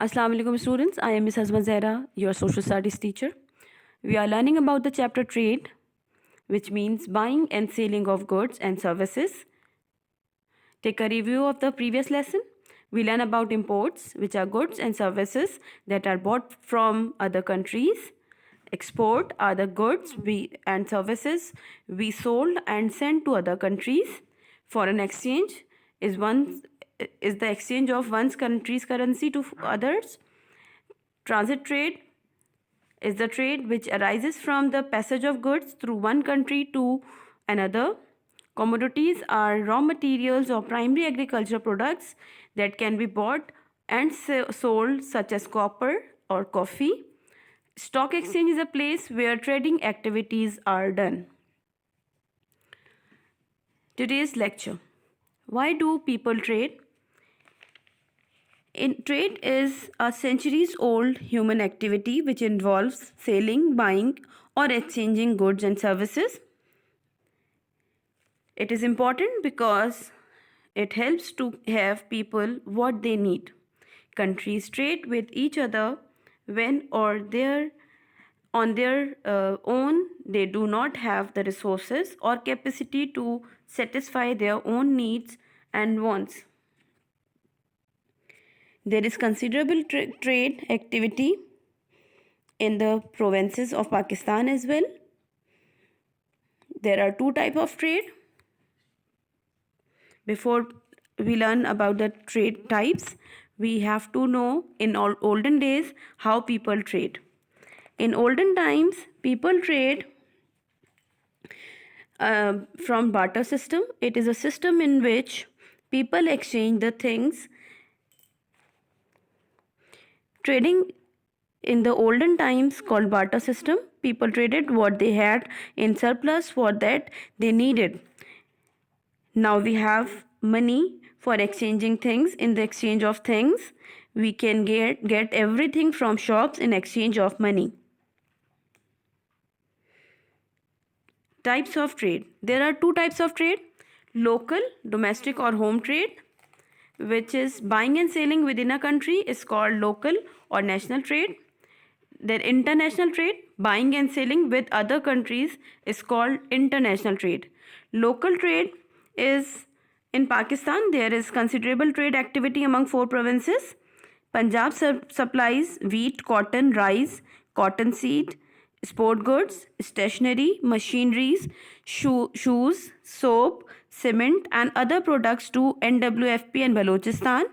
Assalamu alaikum students, I am Ms. Azma Zahra, your social studies teacher. We are learning about the chapter trade, which means buying and selling of goods and services. Take a review of the previous lesson. We learn about imports, which are goods and services that are bought from other countries. Export are the goods and services we sold and sent to other countries. Foreign exchange is the exchange of one's country's currency to others. Transit trade is the trade which arises from the passage of goods through one country to another. Commodities are raw materials or primary agricultural products that can be bought and sold, such as copper or coffee. Stock exchange is a place where trading activities are done. Today's lecture. Why do people trade? Trade is a centuries old human activity which involves selling, buying, or exchanging goods and services. It is important because it helps to have people what they need. Countries trade with each other when or their on their own they do not have the resources or capacity to satisfy their own needs and wants. There is considerable trade activity in the provinces of Pakistan as well. There are two types of trade. Before we learn about the trade types, we have to know in olden days how people trade. In olden times, people trade from barter system. It is a system in which people exchange the things. Trading in the olden times called barter system, people traded what they had in surplus for that they needed. Now we have money for exchanging things. In the exchange of things, we can get everything from shops in exchange of money. Types of trade. There are two types of trade. Local, domestic or home trade, which is buying and selling within a country, is called local or national trade. Then international trade, buying and selling with other countries, is called international trade. Local trade is in Pakistan. There is considerable trade activity among 4 provinces. Punjab supplies wheat, cotton, rice, cottonseed, sport goods, stationery, machineries, shoes, soap, cement and other products to NWFP and Balochistan.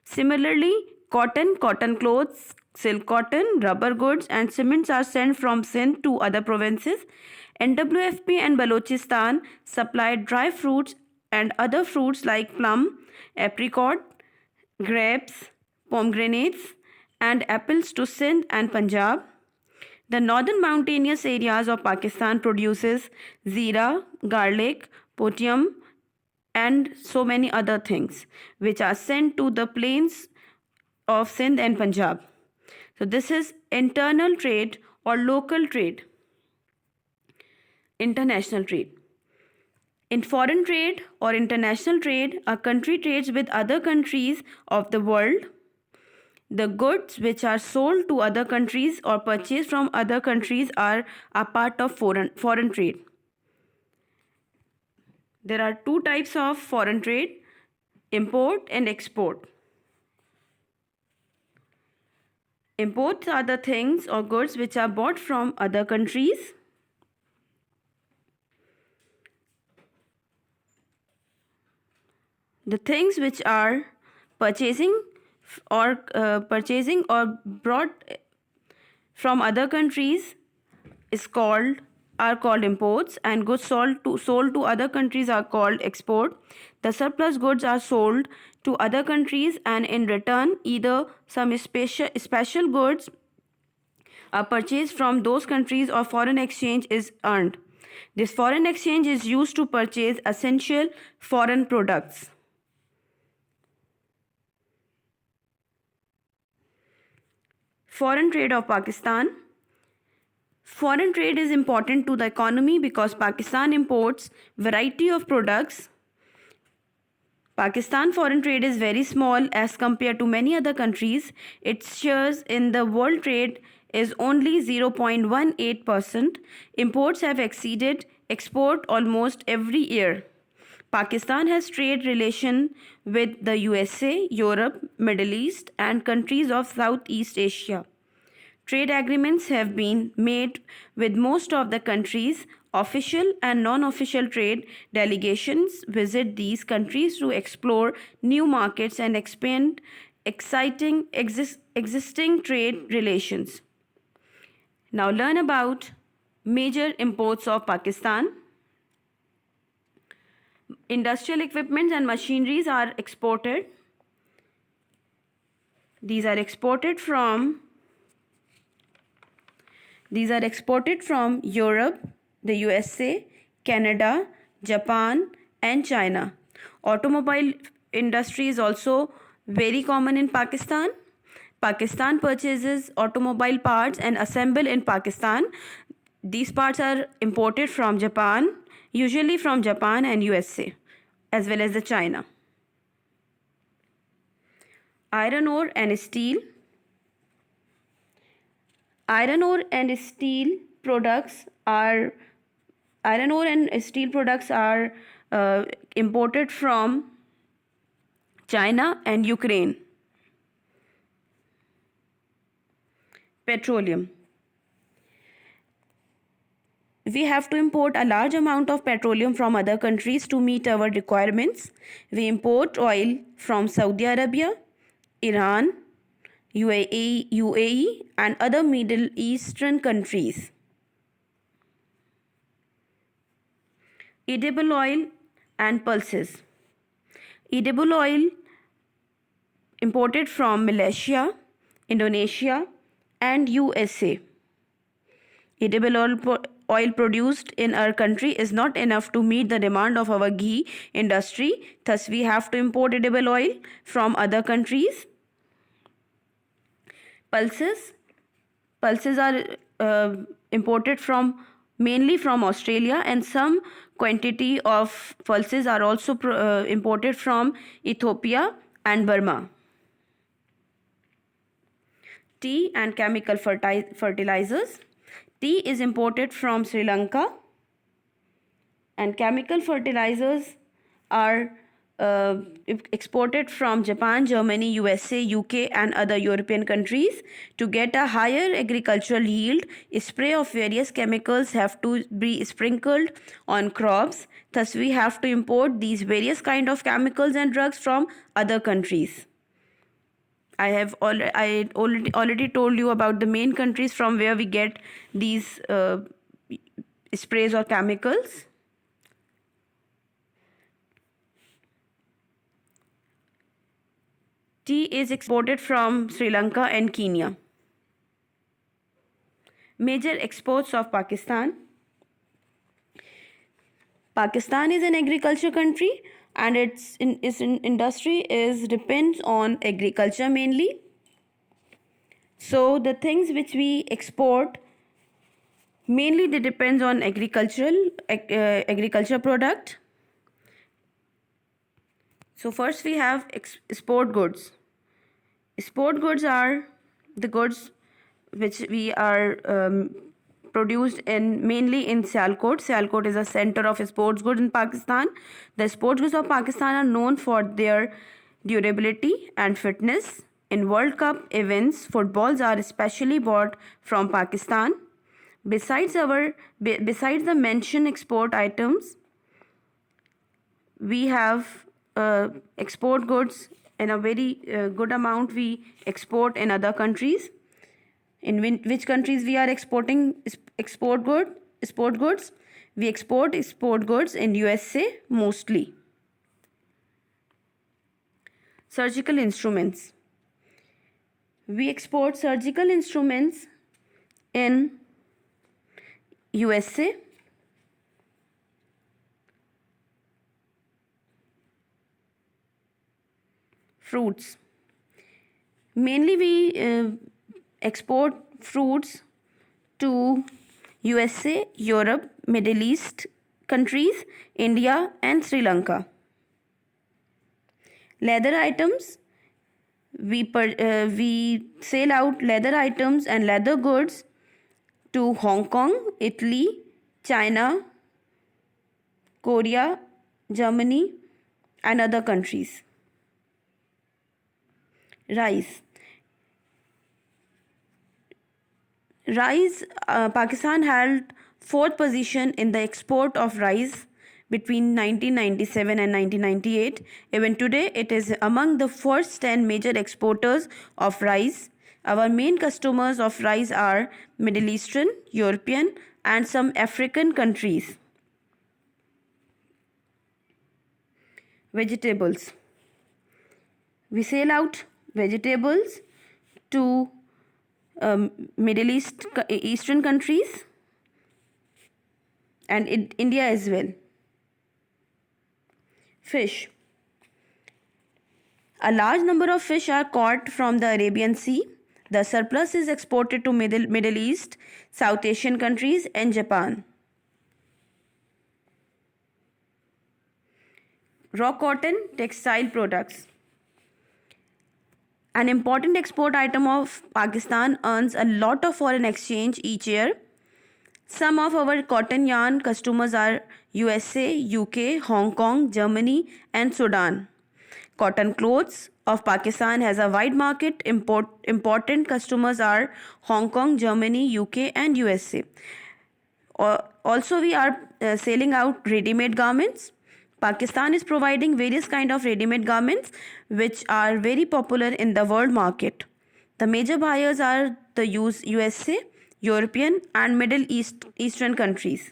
Similarly, cotton clothes, silk cotton, rubber goods and cements are sent from Sindh to other provinces. NWFP and Balochistan supply dry fruits and other fruits like plum, apricot, grapes, pomegranates and apples to Sindh and Punjab. The northern mountainous areas of Pakistan produces zira, garlic, potium and so many other things which are sent to the plains of Sindh and Punjab. So this is internal trade or local trade. International trade. In foreign trade or international trade, a country trades with other countries of the world. The goods which are sold to other countries or purchased from other countries are a part of foreign trade. There are two types of foreign trade, import and export. Imports are the things or goods which are bought from other countries. The things which are purchasing or brought from other countries are called imports, and goods sold to other countries are called export. The surplus goods are sold to other countries, and in return either some special goods are purchased from those countries or foreign exchange is earned. This foreign exchange is used to purchase essential foreign products. Foreign trade of Pakistan. Foreign trade is important to the economy because Pakistan imports variety of products Pakistan foreign trade is very small as compared to many other countries. Its shares in the world trade is only 0.18%. Imports have exceeded export almost every year. Pakistan has trade relation with the USA, Europe, Middle East and countries of Southeast Asia. Trade agreements have been made with most of the countries. Official and non official trade delegations visit these countries to explore new markets and expand existing trade relations. Now, learn about major imports of Pakistan. Industrial equipments and machineries are exported. These are exported from Europe, the USA, Canada, Japan, and China. Automobile industry is also very common in Pakistan. Pakistan purchases automobile parts and assemble in Pakistan. These parts are imported from Japan, usually from Japan and USA, as well as the China. Iron ore and steel. Iron ore and steel products are imported from China and Ukraine. Petroleum. We have to import a large amount of petroleum from other countries to meet our requirements. We import oil from Saudi Arabia, Iran, UAE and other Middle Eastern countries. Edible oil and pulses. Edible oil imported from Malaysia, Indonesia and USA. Edible oil produced in our country is not enough to meet the demand of our ghee industry. Thus, we have to import edible oil from other countries. Pulses are imported mainly from Australia, and some quantity of pulses are also imported from Ethiopia and Burma. Tea and chemical fertilizers. Tea is imported from Sri Lanka, and chemical fertilizers are exported from Japan, Germany, USA, UK and other European countries. To get a higher agricultural yield, spray of various chemicals have to be sprinkled on crops. Thus, we have to import these various kind of chemicals and drugs from other countries. I already told you about the main countries from where we get these sprays or chemicals. Tea is exported from Sri Lanka and Kenya. Major exports of Pakistan. Pakistan is an agriculture country and its industry depends on agriculture mainly. So the things which we export mainly they depends on agriculture product. So first we have export goods. Export goods are the goods which we are produced mainly in Sialkot. Sialkot is a center of sports goods in Pakistan. The sports goods of Pakistan are known for their durability and fitness. In World Cup events, footballs are especially bought from Pakistan. Besides the mentioned export items, we have export goods in a very good amount we export in other countries. In which countries we are exporting export goods? We export export goods in USA mostly. Surgical instruments. We export surgical instruments in USA. Fruits. Mainly we export fruits to USA, Europe, Middle East countries, India and Sri Lanka. Leather items, we sell out leather items and leather goods to Hong Kong, Italy, China, Korea, Germany, and other countries. Rice. Pakistan held fourth position in the export of rice between 1997 and 1998. Even today, it is among the first 10 major exporters of rice. Our main customers of rice are Middle Eastern, European, and some African countries. Vegetables. We sell out vegetables to Middle Eastern countries and in India as well. Fish. A large number of fish are caught from the Arabian Sea. The surplus is exported to Middle East, South Asian countries, and Japan. Raw cotton, textile products. An important export item of Pakistan earns a lot of foreign exchange each year. Some of our cotton yarn customers are USA, UK, Hong Kong, Germany, and Sudan. Cotton clothes of Pakistan has a wide market. Important customers are Hong Kong, Germany, UK, and USA. Also, we are selling out ready-made garments. Pakistan is providing various kind of ready-made garments which are very popular in the world market. The major buyers are the USA, European, and Eastern countries.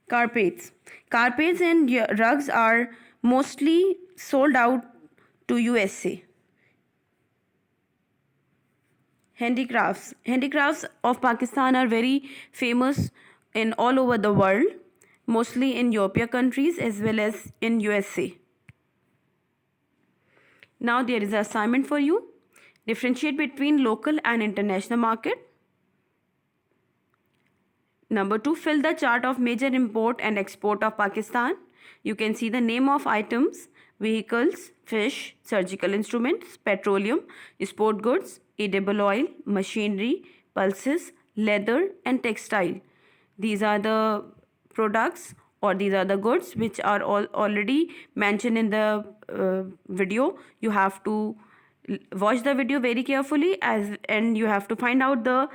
Carpets. Carpets and rugs are mostly sold out to USA. Handicrafts. Handicrafts of Pakistan are very famous in all over the world, mostly in European countries as well as in USA. Now there is an assignment for you. Differentiate between local and international market. Number 2, fill the chart of major import and export of Pakistan. You can see the name of items, vehicles, fish, surgical instruments, petroleum, sport goods, edible oil, machinery, pulses, leather, and textile. These are the products or these are the goods which are already mentioned in the video. You have to watch the video very carefully and you have to find out the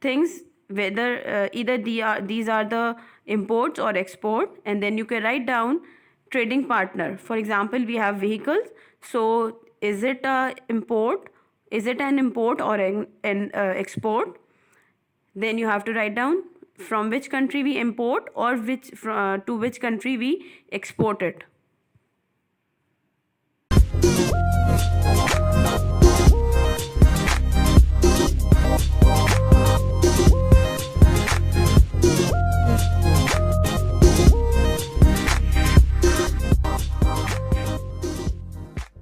things whether either these are the imports or export, and then you can write down trading partner. For example, we have vehicles, so is it an import or an export? Then you have to write down from which country we import or to which country we export it.